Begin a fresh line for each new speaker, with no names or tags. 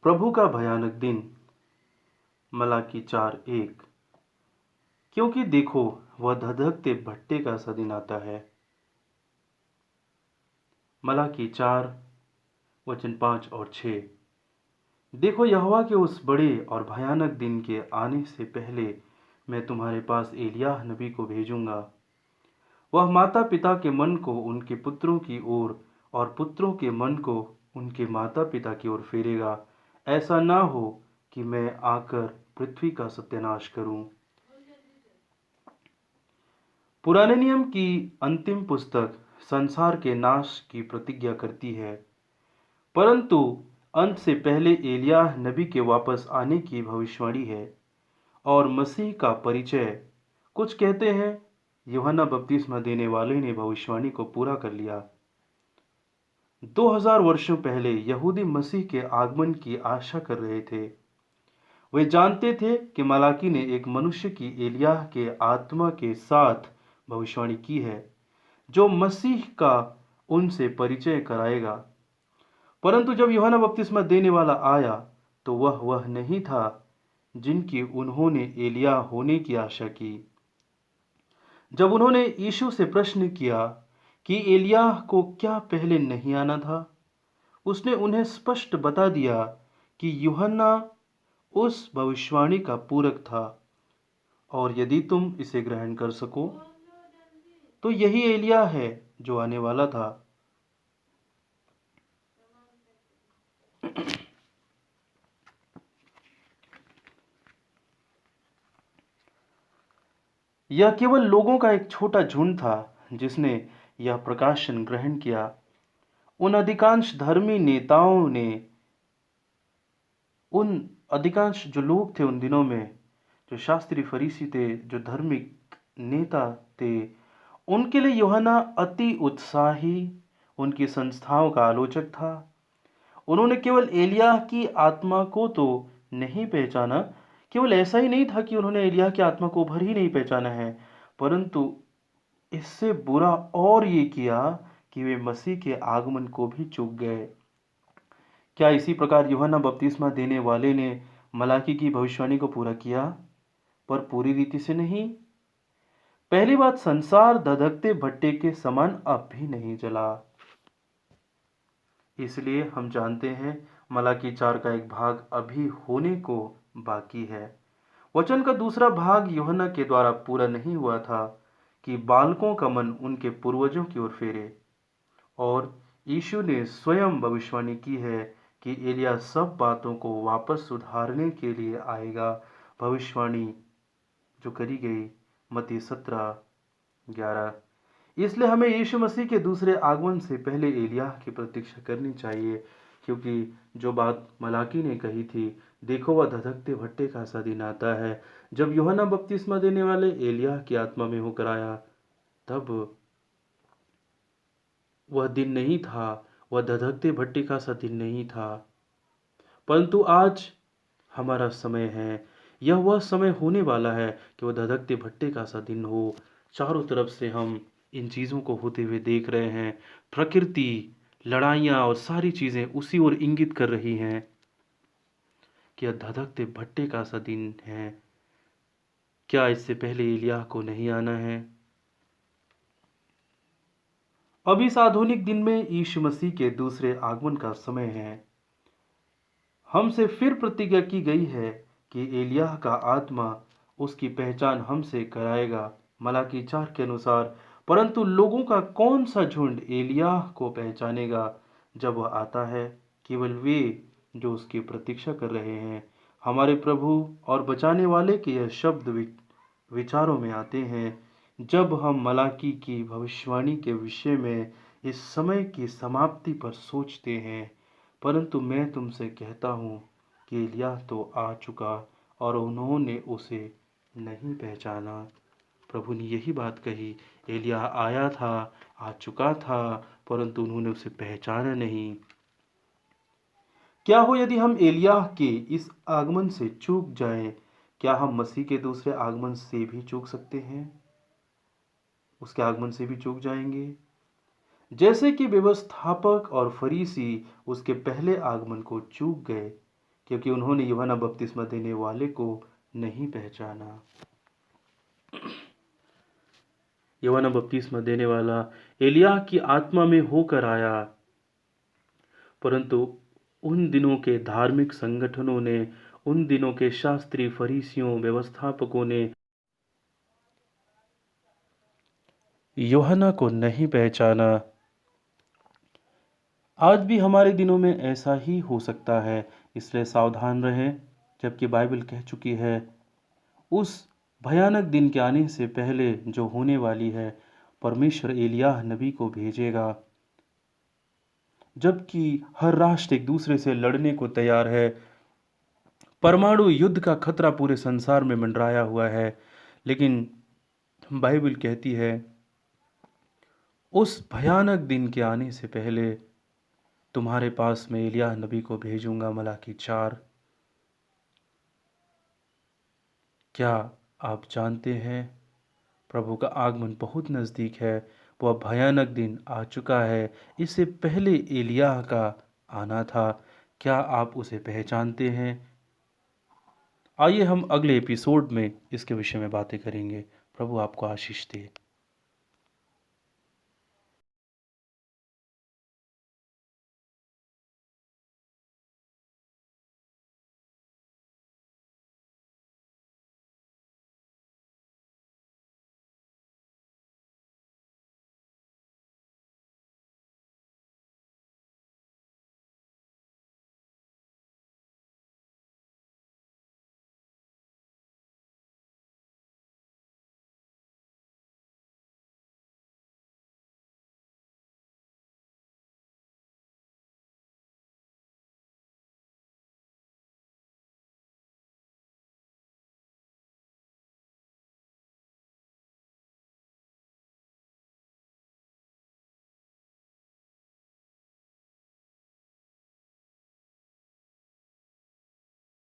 प्रभु का भयानक दिन। मलाकी 4:1। क्योंकि देखो, वह धधकते भट्टे का सा दिन आता है। मलाकी 4:5 और 6। देखो, यहोवा के उस बड़े और भयानक दिन के आने से पहले मैं तुम्हारे पास एलिय्याह नबी को भेजूंगा। वह माता पिता के मन को उनके पुत्रों की ओर और पुत्रों के मन को उनके माता पिता की ओर फेरेगा। ऐसा ना हो कि मैं आकर पृथ्वी का सत्यानाश करूं। पुराने नियम की अंतिम पुस्तक संसार के नाश की प्रतिज्ञा करती है, परंतु अंत से पहले एलिय्याह नबी के वापस आने की भविष्यवाणी है और मसीह का परिचय। कुछ कहते हैं यूहन्ना बपतिस्मा देने वाले ने भविष्यवाणी को पूरा कर लिया। 2000 वर्षों पहले यहूदी मसीह के आगमन की आशा कर रहे थे। वे जानते थे कि मलाकी ने एक मनुष्य की एलिय्याह के आत्मा के साथ भविष्यवाणी की है, जो मसीह का उनसे परिचय कराएगा। परंतु जब यूहन्ना बपतिस्मा देने वाला आया तो वह नहीं था जिनकी उन्होंने एलिय्याह होने की आशा की। जब उन्होंने यीशु से प्रश्न किया कि एलिय्याह को क्या पहले नहीं आना था, उसने उन्हें स्पष्ट बता दिया कि यूहन्ना उस भविष्यवाणी का पूरक था, और यदि तुम इसे ग्रहण कर सको तो यही एलिय्याह है जो आने वाला था। यह केवल लोगों का एक छोटा झुंड था जिसने यह प्रकाशन ग्रहण किया। उन अधिकांश धर्मी नेताओं ने, उन अधिकांश जो लोग थे उन दिनों में, जो शास्त्री फरीसी थे, जो धार्मिक नेता थे, उनके लिए यूहन्ना अति उत्साही, उनकी संस्थाओं का आलोचक था। उन्होंने केवल एलिय्याह की आत्मा को तो नहीं पहचाना, केवल ऐसा ही नहीं था कि उन्होंने एलिय्याह की आत्मा को भर ही नहीं पहचाना है, परंतु इससे बुरा और ये किया कि वे मसीह के आगमन को भी चूक गए। क्या इसी प्रकार यूहन्ना बपतिस्मा देने वाले ने मलाकी की भविष्यवाणी को पूरा किया? पर पूरी रीति से नहीं। पहली बात, संसार धधकते भट्टे के समान अब भी नहीं जला। इसलिए हम जानते हैं मलाकी 4 का एक भाग अभी होने को बाकी है। वचन का दूसरा भाग यूहन्ना के द्वारा पूरा नहीं हुआ था कि बालकों का मन उनके पूर्वजों की ओर फेरे, और यीशु ने स्वयं भविष्यवाणी की है कि एलिय्याह सब बातों को वापस सुधारने के लिए आएगा। भविष्यवाणी जो करी गई मत्ती 17:11। इसलिए हमें यीशु मसीह के दूसरे आगमन से पहले एलिय्याह की प्रतीक्षा करनी चाहिए, क्योंकि जो बात मलाकी ने कही थी, देखो वह धधकते भट्टे का सा दिन आता है। जब यूहन्ना बपतिस्मा देने वाले एलिय्याह की आत्मा में होकर आया, तब वह दिन नहीं था, वह धधकते भट्टे का सा दिन नहीं था। परंतु आज हमारा समय है, यह वह समय होने वाला है कि वह धधकते भट्टे का सा दिन हो। चारों तरफ से हम इन चीज़ों को होते हुए देख रहे हैं। प्रकृति, लड़ाइयाँ और सारी चीज़ें उसी ओर इंगित कर रही हैं कि यह धधकते भट्टे का सा दिन है। क्या इससे पहले एलिय्याह को नहीं आना है? अब इस आधुनिक दिन में यीशु मसीह के दूसरे आगमन का समय है। हमसे फिर प्रतिज्ञा की गई है कि एलिय्याह का आत्मा उसकी पहचान हमसे कराएगा, मलाकी 4 के अनुसार। परंतु लोगों का कौन सा झुंड एलिय्याह को पहचानेगा जब वह आता है? केवल वे जो उसकी प्रतीक्षा कर रहे हैं। हमारे प्रभु और बचाने वाले के यह शब्द विचारों में आते हैं जब हम मलाकी की भविष्यवाणी के विषय में इस समय की समाप्ति पर सोचते हैं। परंतु मैं तुमसे कहता हूँ कि एलिय्याह तो आ चुका और उन्होंने उसे नहीं पहचाना। प्रभु ने यही बात कही, एलिय्याह आया था, आ चुका था, परंतु उन्होंने उसे पहचाना नहीं। क्या हो यदि हम एलिय्याह के इस आगमन से चूक जाएं? क्या हम मसीह के दूसरे आगमन से भी चूक सकते हैं? उसके आगमन से भी चूक जाएंगे? जैसे कि व्यवस्थापक और फरीसी उसके पहले आगमन को चूक गए, क्योंकि उन्होंने यूहन्ना बपतिस्मा देने वाले को नहीं पहचाना। यूहन्ना बपतिस्मा देने वाला एलिय्याह की आत्मा में होकर आया, परंतु उन दिनों के धार्मिक संगठनों ने, उन दिनों के शास्त्री, फरीसियों, व्यवस्थापकों ने यूहन्ना को नहीं पहचाना। आज भी हमारे दिनों में ऐसा ही हो सकता है, इसलिए सावधान रहें। जबकि बाइबल कह चुकी है उस भयानक दिन के आने से पहले जो होने वाली है, परमेश्वर एलिय्याह नबी को भेजेगा। जबकि हर राष्ट्र एक दूसरे से लड़ने को तैयार है, परमाणु युद्ध का खतरा पूरे संसार में मंडराया हुआ है, लेकिन बाइबल कहती है उस भयानक दिन के आने से पहले तुम्हारे पास मैं एलिय्याह नबी को भेजूंगा। मलाकी 4। क्या आप जानते हैं प्रभु का आगमन बहुत नज़दीक है। वह भयानक दिन आ चुका है। इससे पहले एलिय्याह का आना था। क्या आप उसे पहचानते हैं? आइए हम अगले एपिसोड में इसके विषय में बातें करेंगे। प्रभु आपको आशीष दे।